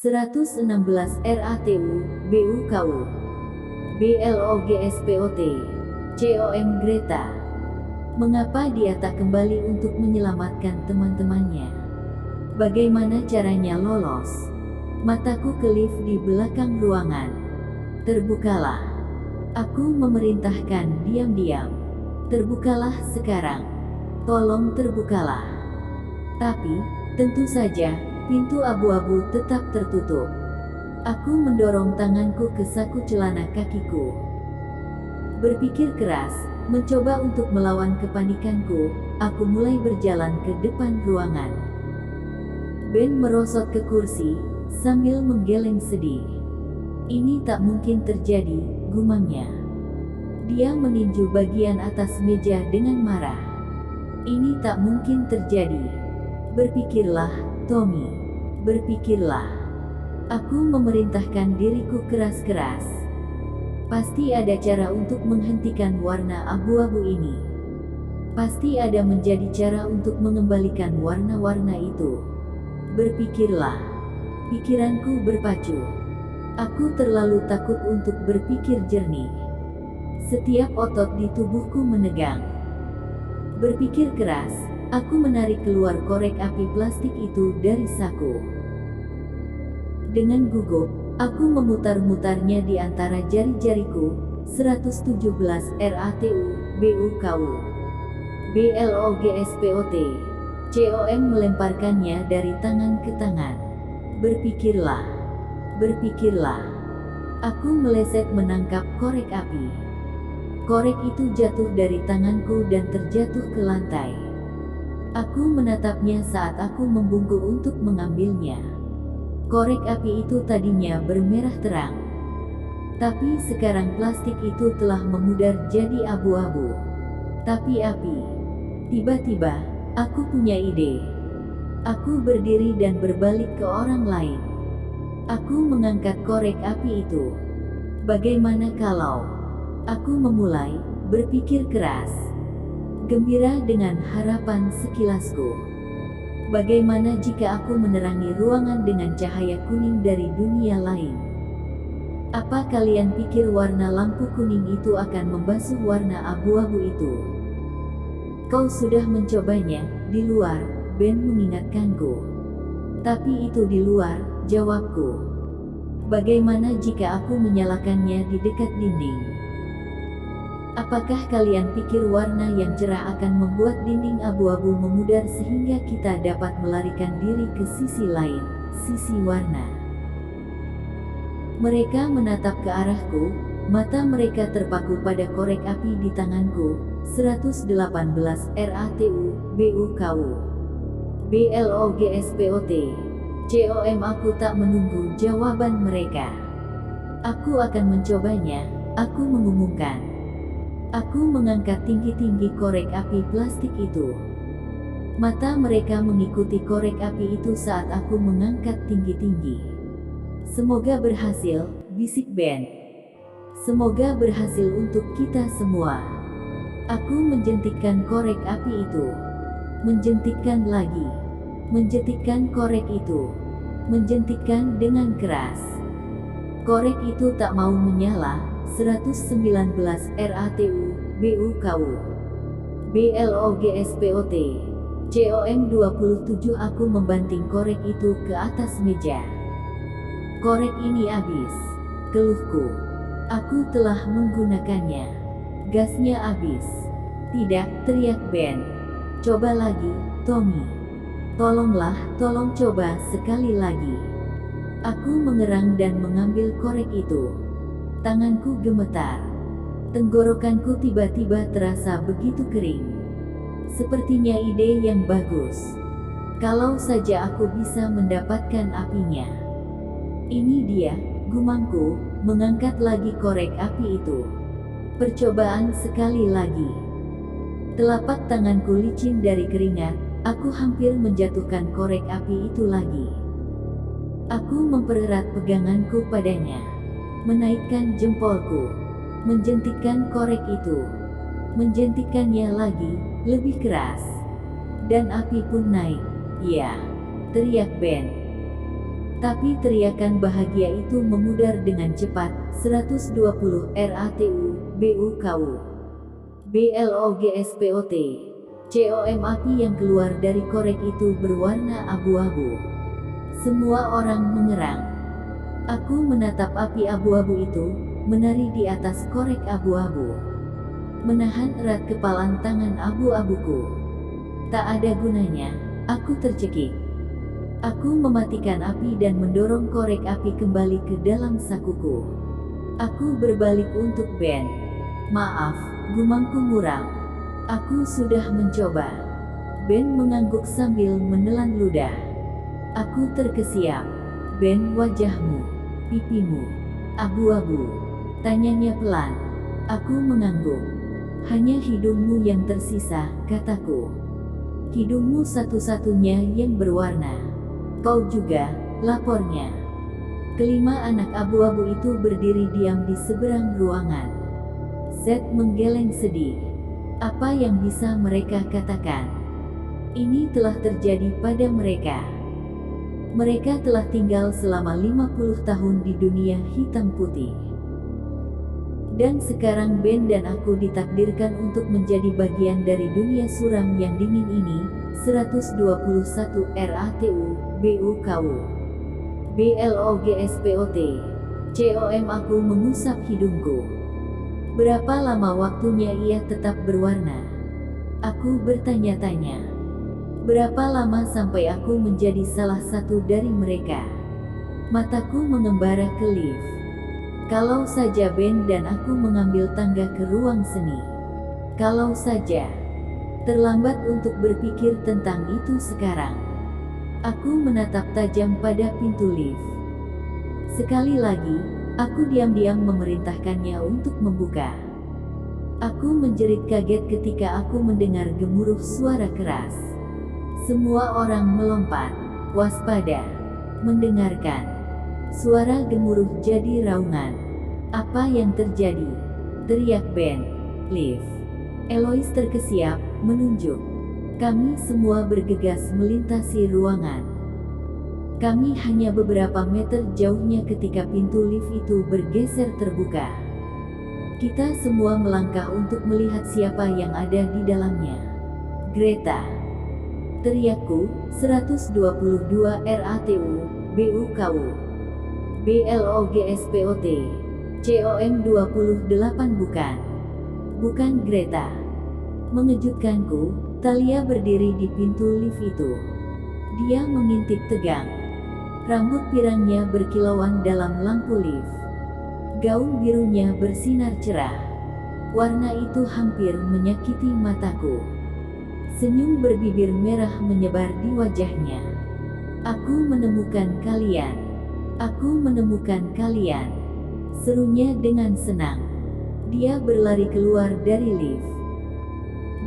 116 RATU, BUKU, BLOGSPOT, COM Greta. Mengapa dia tak kembali untuk menyelamatkan teman-temannya? Bagaimana caranya lolos? Mataku kelip di belakang ruangan. Terbukalah. Aku memerintahkan diam-diam. Terbukalah sekarang. Tolong terbukalah. Tapi, tentu saja, pintu abu-abu tetap tertutup. Aku mendorong tanganku ke saku celana kakiku. Berpikir keras, mencoba untuk melawan kepanikanku, aku mulai berjalan ke depan ruangan. Ben merosot ke kursi, sambil menggeleng sedih. Ini tak mungkin terjadi, gumamnya. Dia meninju bagian atas meja dengan marah. Ini tak mungkin terjadi. Berpikirlah, Tommy. Berpikirlah. Aku memerintahkan diriku keras-keras. Pasti ada cara untuk menghentikan warna abu-abu ini. Pasti ada menjadi cara untuk mengembalikan warna-warna itu. Berpikirlah. Pikiranku berpacu. Aku terlalu takut untuk berpikir jernih. Setiap otot di tubuhku menegang. Berpikir keras, aku menarik keluar korek api plastik itu dari saku. Dengan gugup, aku memutar-mutarnya di antara jari-jariku. 117 RATU, BUKU, BLOGSPOT, COM melemparkannya dari tangan ke tangan. Berpikirlah. Berpikirlah. Aku meleset menangkap korek api. Korek itu jatuh dari tanganku dan terjatuh ke lantai. Aku menatapnya saat aku membungkuk untuk mengambilnya. Korek api itu tadinya bermerah terang. Tapi sekarang plastik itu telah memudar jadi abu-abu. Tapi api. Tiba-tiba, aku punya ide. Aku berdiri dan berbalik ke orang lain. Aku mengangkat korek api itu. Bagaimana kalau aku memulai berpikir keras? Gembira dengan harapan sekilasku. Bagaimana jika aku menerangi ruangan dengan cahaya kuning dari dunia lain? Apa kalian pikir warna lampu kuning itu akan membasuh warna abu-abu itu? Kau sudah mencobanya, di luar, Ben mengingatkanku. Tapi itu di luar, jawabku. Bagaimana jika aku menyalakannya di dekat dinding? Apakah kalian pikir warna yang cerah akan membuat dinding abu-abu memudar sehingga kita dapat melarikan diri ke sisi lain, sisi warna? Mereka menatap ke arahku, mata mereka terpaku pada korek api di tanganku. 118 RATU, BUKU, BLOGSPOT, COM. Aku tak menunggu jawaban mereka. Aku akan mencobanya, aku mengumumkan. Aku mengangkat tinggi-tinggi korek api plastik itu. Mata mereka mengikuti korek api itu saat aku mengangkat tinggi-tinggi. Semoga berhasil, bisik Ben. Semoga berhasil untuk kita semua. Aku menjentikkan korek api itu. Menjentikkan lagi. Menjentikkan korek itu. Menjentikkan dengan keras. Korek itu tak mau menyala. 119 RATU, BUKU, BLOGSPOT, COM 27. Aku membanting korek itu ke atas meja. Korek ini habis, keluhku. Aku telah menggunakannya. Gasnya habis. Tidak, teriak Ben. Coba lagi, Tommy. Tolonglah, tolong coba sekali lagi. Aku mengerang dan mengambil korek itu. Tanganku gemetar. Tenggorokanku tiba-tiba terasa begitu kering. Sepertinya ide yang bagus. Kalau saja aku bisa mendapatkan apinya. Ini dia, gumamku, mengangkat lagi korek api itu. Percobaan sekali lagi. Telapak tanganku licin dari keringat, aku hampir menjatuhkan korek api itu lagi. Aku mempererat peganganku padanya. Menaikkan jempolku. Menjentikkan korek itu. Menjentikkannya lagi, lebih keras. Dan api pun naik. Ya, teriak Ben. Tapi teriakan bahagia itu memudar dengan cepat. 120 RATU, BUKU, BLOGSPOT. COM api yang keluar dari korek itu berwarna abu-abu. Semua orang mengerang. Aku menatap api abu-abu itu, menari di atas korek abu-abu. Menahan erat kepalan tangan abu-abuku. Tak ada gunanya, aku tercekik. Aku mematikan api dan mendorong korek api kembali ke dalam sakuku. Aku berbalik untuk Ben. Maaf, gumamku muram. Aku sudah mencoba. Ben mengangguk sambil menelan ludah. Aku terkesiap. Ben, wajahmu, pipimu, abu-abu. Tanyanya pelan. Aku mengangguk. Hanya hidungmu yang tersisa, kataku. Hidungmu satu-satunya yang berwarna. Kau juga, lapornya. Kelima anak abu-abu itu berdiri diam di seberang ruangan. Seth menggeleng sedih. Apa yang bisa mereka katakan? Ini telah terjadi pada mereka. Mereka telah tinggal selama 50 tahun di dunia hitam putih. Dan sekarang Ben dan aku ditakdirkan untuk menjadi bagian dari dunia suram yang dingin ini. 121 RATU, BUKU, BLOGSPOT. COM aku mengusap hidungku. Berapa lama waktunya ia tetap berwarna? Aku bertanya-tanya. Berapa lama sampai aku menjadi salah satu dari mereka? Mataku mengembara ke lift. Kalau saja Ben dan aku mengambil tangga ke ruang seni. Kalau saja. Terlambat untuk berpikir tentang itu sekarang. Aku menatap tajam pada pintu lift. Sekali lagi, aku diam-diam memerintahkannya untuk membuka. Aku menjerit kaget ketika aku mendengar gemuruh suara keras. Semua orang melompat, waspada, mendengarkan. Suara gemuruh jadi raungan. Apa yang terjadi? Teriak Ben. Lift. Eloise terkesiap, menunjuk. Kami semua bergegas melintasi ruangan. Kami hanya beberapa meter jauhnya ketika pintu lift itu bergeser terbuka. Kita semua melangkah untuk melihat siapa yang ada di dalamnya. Greta. Teriakku. 122 RATU, BUKU, BLOGSPOT. COM 28 bukan. Bukan Greta. Mengejutkanku, Thalia berdiri di pintu lift itu. Dia mengintip tegang. Rambut pirangnya berkilauan dalam lampu lift. Gaun birunya bersinar cerah. Warna itu hampir menyakiti mataku. Senyum berbibir merah menyebar di wajahnya. Aku menemukan kalian. Aku menemukan kalian. Serunya dengan senang. Dia berlari keluar dari lift.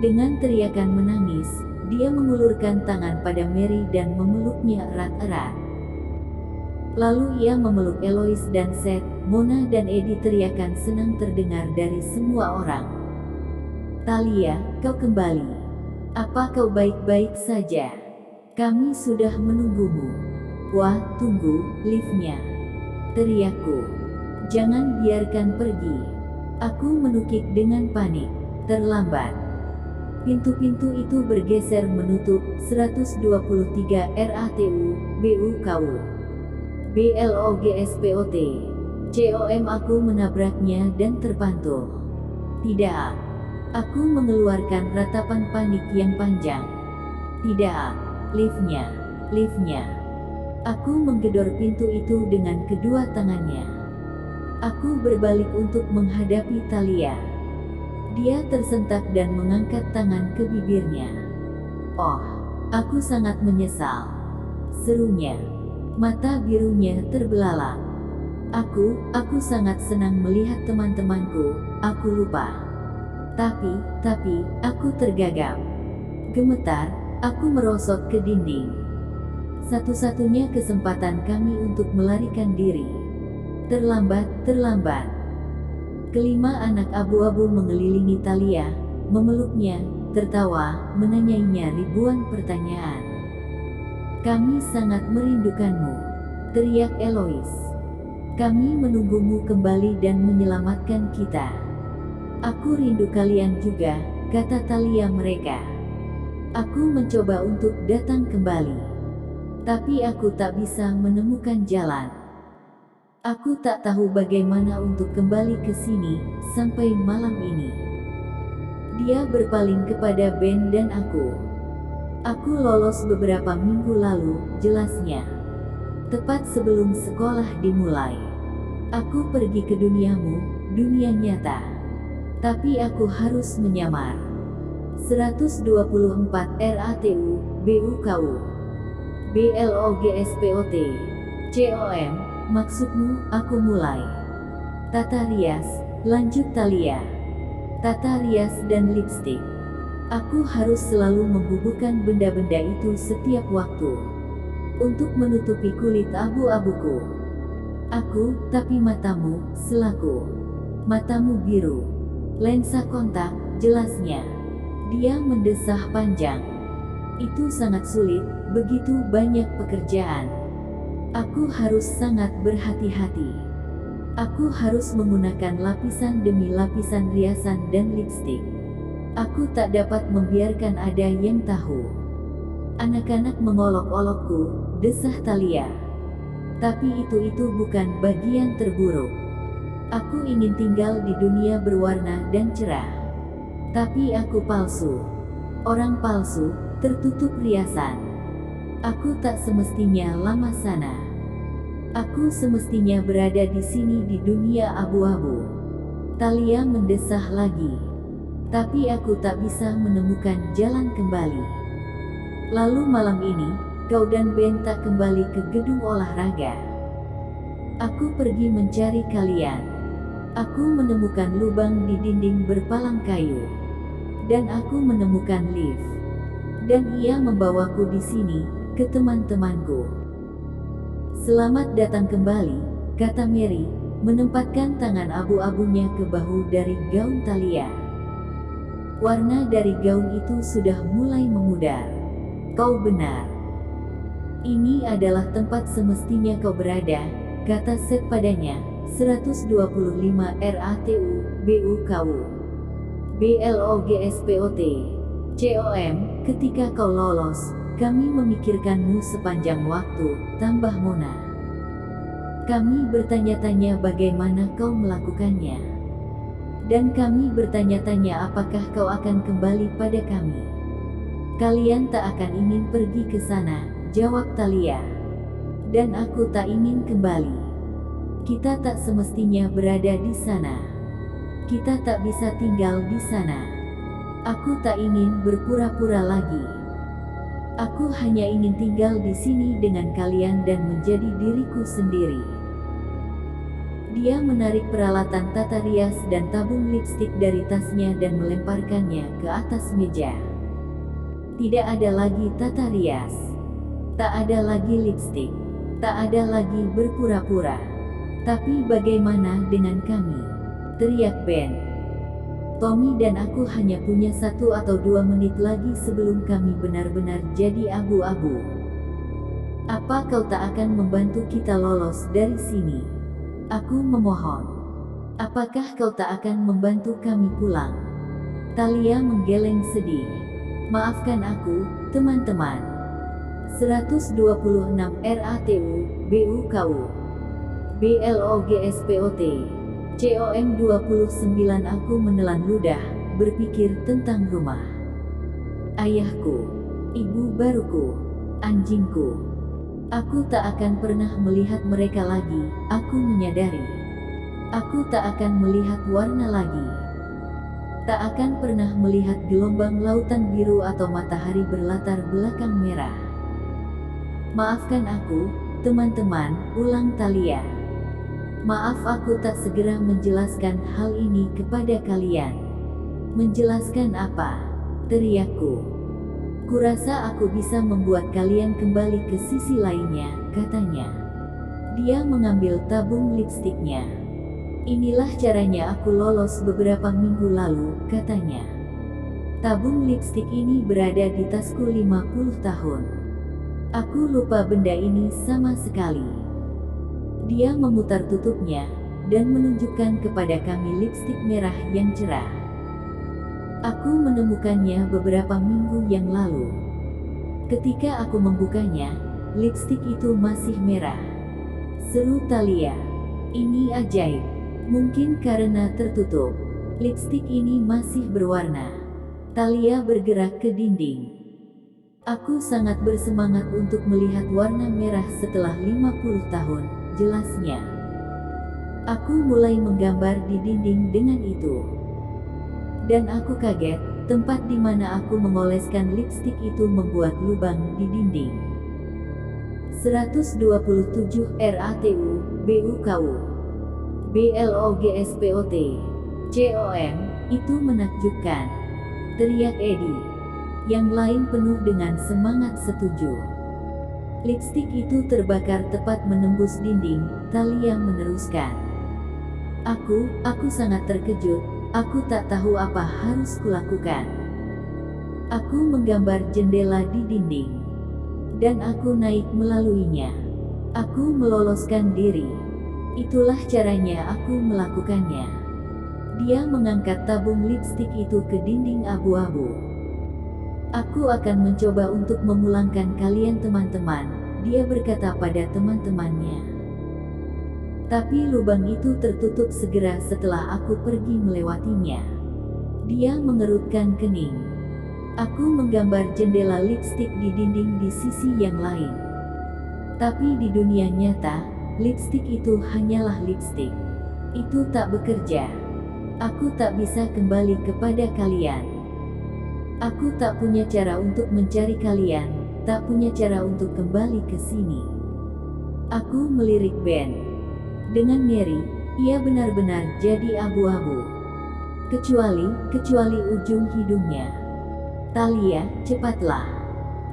Dengan teriakan menangis, dia mengulurkan tangan pada Mary dan memeluknya erat-erat. Lalu ia memeluk Eloise dan Seth. Mona dan Eddie. Teriakan senang terdengar dari semua orang. Thalia, kau kembali. Apa kau baik-baik saja? Kami sudah menunggumu. Wah, tunggu, liftnya. Teriakku. Jangan biarkan pergi. Aku menukik dengan panik. Terlambat. Pintu-pintu itu bergeser menutup. 123 RATU, BUKU, BLOGSPOT. COM aku menabraknya dan terpantul. Tidak. Aku mengeluarkan ratapan panik yang panjang. Tidak. Liftnya. Liftnya. Aku menggedor pintu itu dengan kedua tangannya. Aku berbalik untuk menghadapi Thalia. Dia tersentak dan mengangkat tangan ke bibirnya. Oh, aku sangat menyesal. Serunya. Mata birunya terbelalak. Aku sangat senang melihat teman-temanku. Aku lupa. Tapi, aku tergagap. Gemetar, aku merosot ke dinding. Satu-satunya kesempatan kami untuk melarikan diri. Terlambat. Kelima anak abu-abu mengelilingi Thalia, memeluknya, tertawa, menanyainya ribuan pertanyaan. Kami sangat merindukanmu. teriak Elois. Kami menunggumu kembali dan menyelamatkan kita. Aku rindu kalian juga, kata Thalia mereka. Aku mencoba untuk datang kembali. Tapi aku tak bisa menemukan jalan. Aku tak tahu bagaimana untuk kembali ke sini, sampai malam ini. Dia berpaling kepada Ben dan aku. Aku lolos beberapa minggu lalu, jelasnya. Tepat sebelum sekolah dimulai. Aku pergi ke duniamu, dunia nyata. Tapi aku harus menyamar. 124 RATU, BUKU. BLOGSPOT. COM, maksudmu, aku mulai. Tata rias, lanjut Thalia. Tata rias dan lipstik. Aku harus selalu membubuhkan benda-benda itu setiap waktu. Untuk menutupi kulit abu-abuku. Aku, tapi matamu, selaku. Matamu biru. Lensa kontak, jelasnya. Dia mendesah panjang. Itu sangat sulit, begitu banyak pekerjaan. Aku harus sangat berhati-hati. Aku harus menggunakan lapisan demi lapisan riasan dan lipstik. Aku tak dapat membiarkan ada yang tahu. Anak-anak mengolok-olokku, desah Thalia. Tapi itu bukan bagian terburuk. Aku ingin tinggal di dunia berwarna dan cerah. Tapi aku palsu. Orang palsu, tertutup riasan. Aku tak semestinya lama sana. Aku semestinya berada di sini di dunia abu-abu. Thalia mendesah lagi. Tapi aku tak bisa menemukan jalan kembali. Lalu malam ini, kau dan Ben tak kembali ke gedung olahraga. Aku pergi mencari kalian. Aku menemukan lubang di dinding berpalang kayu. Dan aku menemukan lift. Dan ia membawaku di sini, ke teman-temanku. Selamat datang kembali, kata Mary, menempatkan tangan abu-abunya ke bahu dari gaun Thalia. Warna dari gaun itu sudah mulai memudar. Kau benar. Ini adalah tempat semestinya kau berada, kata Seth padanya. 125 RATU, BUKU. BLOGSPOT. COM, ketika kau lolos, kami memikirkanmu sepanjang waktu, tambah Mona. Kami bertanya-tanya bagaimana kau melakukannya. Dan kami bertanya-tanya apakah kau akan kembali pada kami. Kalian tak akan ingin pergi ke sana, jawab Thalia. Dan aku tak ingin kembali. Kita tak semestinya berada di sana. Kita tak bisa tinggal di sana. Aku tak ingin berpura-pura lagi. Aku hanya ingin tinggal di sini dengan kalian dan menjadi diriku sendiri. Dia menarik peralatan tata rias dan tabung lipstik dari tasnya dan melemparkannya ke atas meja. Tidak ada lagi tata rias. Tak ada lagi lipstik. Tak ada lagi berpura-pura. Tapi bagaimana dengan kami? Teriak Ben. Tommy dan aku hanya punya 1 atau 2 menit lagi sebelum kami benar-benar jadi abu-abu. Apa kau tak akan membantu kita lolos dari sini? Aku memohon. Apakah kau tak akan membantu kami pulang? Thalia menggeleng sedih. Maafkan aku, teman-teman. 126 RATU, BUKU. BLOGSPOT. COM 29. Aku menelan ludah, berpikir tentang rumah. Ayahku, ibu baruku, anjingku. Aku tak akan pernah melihat mereka lagi, aku menyadari. Aku tak akan melihat warna lagi. Tak akan pernah melihat gelombang lautan biru atau matahari berlatar belakang merah. Maafkan aku, teman-teman, ulang Thalia. Maaf aku tak segera menjelaskan hal ini kepada kalian. Menjelaskan apa? Teriakku. Kurasa aku bisa membuat kalian kembali ke sisi lainnya, katanya. Dia mengambil tabung lipstiknya. Inilah caranya aku lolos beberapa minggu lalu, katanya. Tabung lipstik ini berada di tasku 50 tahun. Aku lupa benda ini sama sekali. Dia memutar tutupnya dan menunjukkan kepada kami lipstik merah yang cerah. Aku menemukannya beberapa minggu yang lalu. Ketika aku membukanya, lipstik itu masih merah. Seru Thalia. Ini ajaib. Mungkin karena tertutup. Lipstik ini masih berwarna. Thalia bergerak ke dinding. Aku sangat bersemangat untuk melihat warna merah setelah 50 tahun, jelasnya. Aku mulai menggambar di dinding dengan itu. Dan aku kaget, tempat di mana aku mengoleskan lipstik itu membuat lubang di dinding. 127 RATU, BUKU, BLOGSPOT, COM, itu menakjubkan, teriak Eddie. Yang lain penuh dengan semangat setuju. Lipstik itu terbakar tepat menembus dinding, Thalia meneruskan. Aku sangat terkejut, aku tak tahu apa harus kulakukan. Aku menggambar jendela di dinding. Dan aku naik melaluinya. Aku meloloskan diri. Itulah caranya aku melakukannya. Dia mengangkat tabung lipstik itu ke dinding abu-abu. Aku akan mencoba untuk memulangkan kalian teman-teman, dia berkata pada teman-temannya. Tapi lubang itu tertutup segera setelah aku pergi melewatinya. Dia mengerutkan kening. Aku menggambar jendela lipstik di dinding di sisi yang lain. Tapi di dunia nyata, lipstik itu hanyalah lipstik. Itu tak bekerja. Aku tak bisa kembali kepada kalian. Aku tak punya cara untuk mencari kalian, tak punya cara untuk kembali ke sini. Aku melirik Ben. Dengan Mary, ia benar-benar jadi abu-abu. Kecuali ujung hidungnya. Thalia, cepatlah.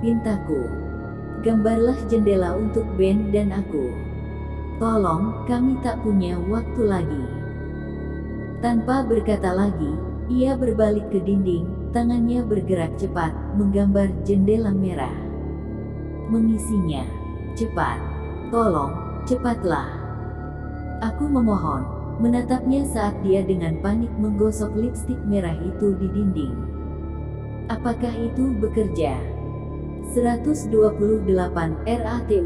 Pintaku. Gambarlah jendela untuk Ben dan aku. Tolong, kami tak punya waktu lagi. Tanpa berkata lagi, ia berbalik ke dinding. Tangannya bergerak cepat, menggambar jendela merah. Mengisinya. Cepat. Tolong, cepatlah. Aku memohon, menatapnya saat dia dengan panik menggosok lipstik merah itu di dinding. Apakah itu bekerja? 128 RATU,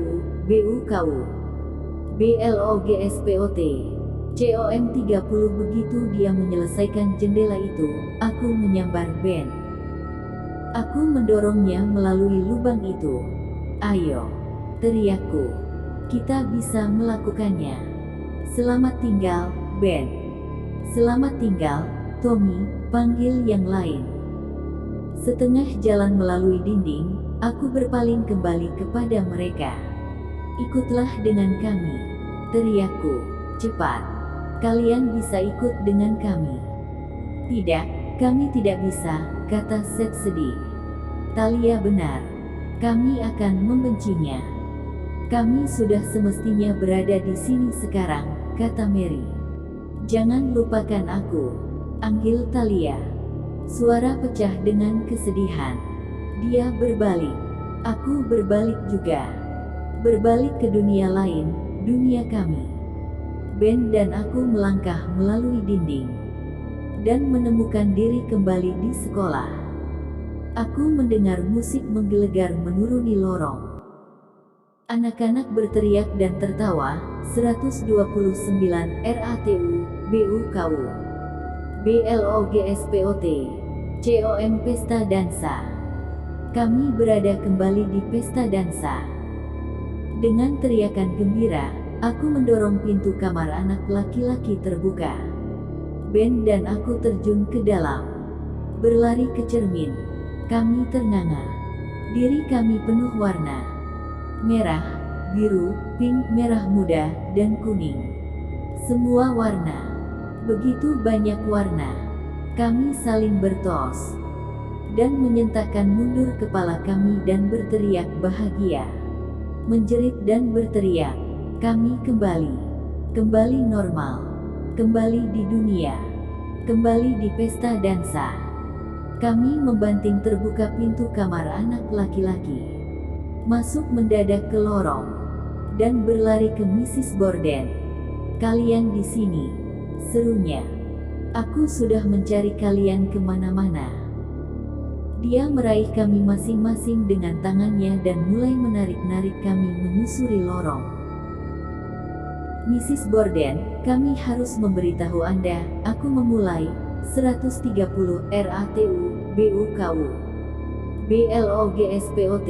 BUKU, BLOGSPOT. COM 30. Begitu dia menyelesaikan jendela itu, aku menyambar Ben. Aku mendorongnya melalui lubang itu. Ayo, teriakku. Kita bisa melakukannya. Selamat tinggal, Ben. Selamat tinggal, Tommy, panggil yang lain. Setengah jalan melalui dinding, aku berpaling kembali kepada mereka. Ikutlah dengan kami, teriakku. Cepat. Kalian bisa ikut dengan kami. Tidak, kami tidak bisa, kata Seth sedih. Thalia benar. Kami akan membencinya. Kami sudah semestinya berada di sini sekarang, kata Mary. Jangan lupakan aku, anggil Thalia. Suara pecah dengan kesedihan. Dia berbalik. Aku berbalik juga. Berbalik ke dunia lain, dunia kami. Ben dan aku melangkah melalui dinding dan menemukan diri kembali di sekolah. Aku mendengar musik menggelegar menuruni lorong. Anak-anak berteriak dan tertawa. 129 RATU, BUKU, BLOGSPOT, COM Pesta Dansa. Kami berada kembali di pesta dansa. Dengan teriakan gembira, aku mendorong pintu kamar anak laki-laki terbuka. Ben dan aku terjun ke dalam. Berlari ke cermin. Kami ternganga. Diri kami penuh warna. Merah, biru, pink, merah muda, dan kuning. Semua warna. Begitu banyak warna. Kami saling bertos. Dan menyentakkan mundur kepala kami dan berteriak bahagia. Menjerit dan berteriak. Kami kembali normal, kembali di dunia, kembali di pesta dansa. Kami membanting terbuka pintu kamar anak laki-laki. Masuk mendadak ke lorong. dan berlari ke Mrs. Borden. "Kalian di sini," serunya. "Aku sudah mencari kalian kemana-mana." Dia meraih kami masing-masing dengan tangannya dan mulai menarik-narik kami menyusuri lorong. "Mrs. Borden, kami harus memberitahu Anda," aku memulai. 130 RATU BUKU BLOGSPOT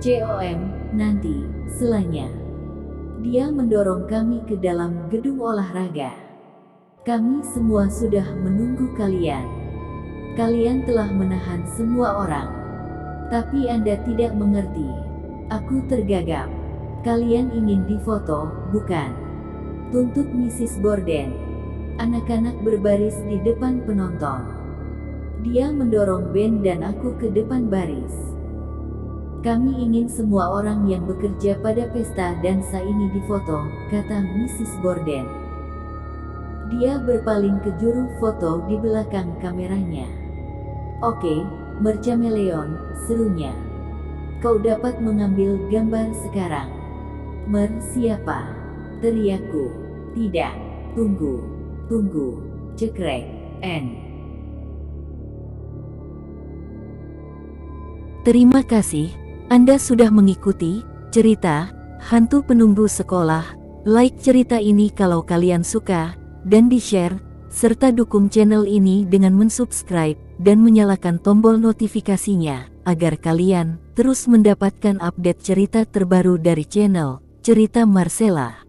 COM nanti, selanya. Dia mendorong kami ke dalam gedung olahraga. "Kami semua sudah menunggu kalian. Kalian telah menahan semua orang. Tapi Anda tidak mengerti." Aku tergagap. "Kalian ingin difoto, bukan?" tuntut Mrs. Borden. Anak-anak berbaris di depan penonton. Dia mendorong Ben dan aku ke depan baris. "Kami ingin semua orang yang bekerja pada pesta dansa ini difoto," kata Mrs. Borden. Dia berpaling ke juru foto di belakang kameranya. "Oke, Merchameleon," serunya. "Kau dapat mengambil gambar sekarang." "Mer siapa?" teriakku. "Tidak, tunggu. Cekrek, N." Terima kasih, Anda sudah mengikuti cerita Hantu Penunggu Sekolah. Like cerita ini kalau kalian suka, dan di-share, serta dukung channel ini dengan mensubscribe dan menyalakan tombol notifikasinya, agar kalian terus mendapatkan update cerita terbaru dari channel Cerita Marcella.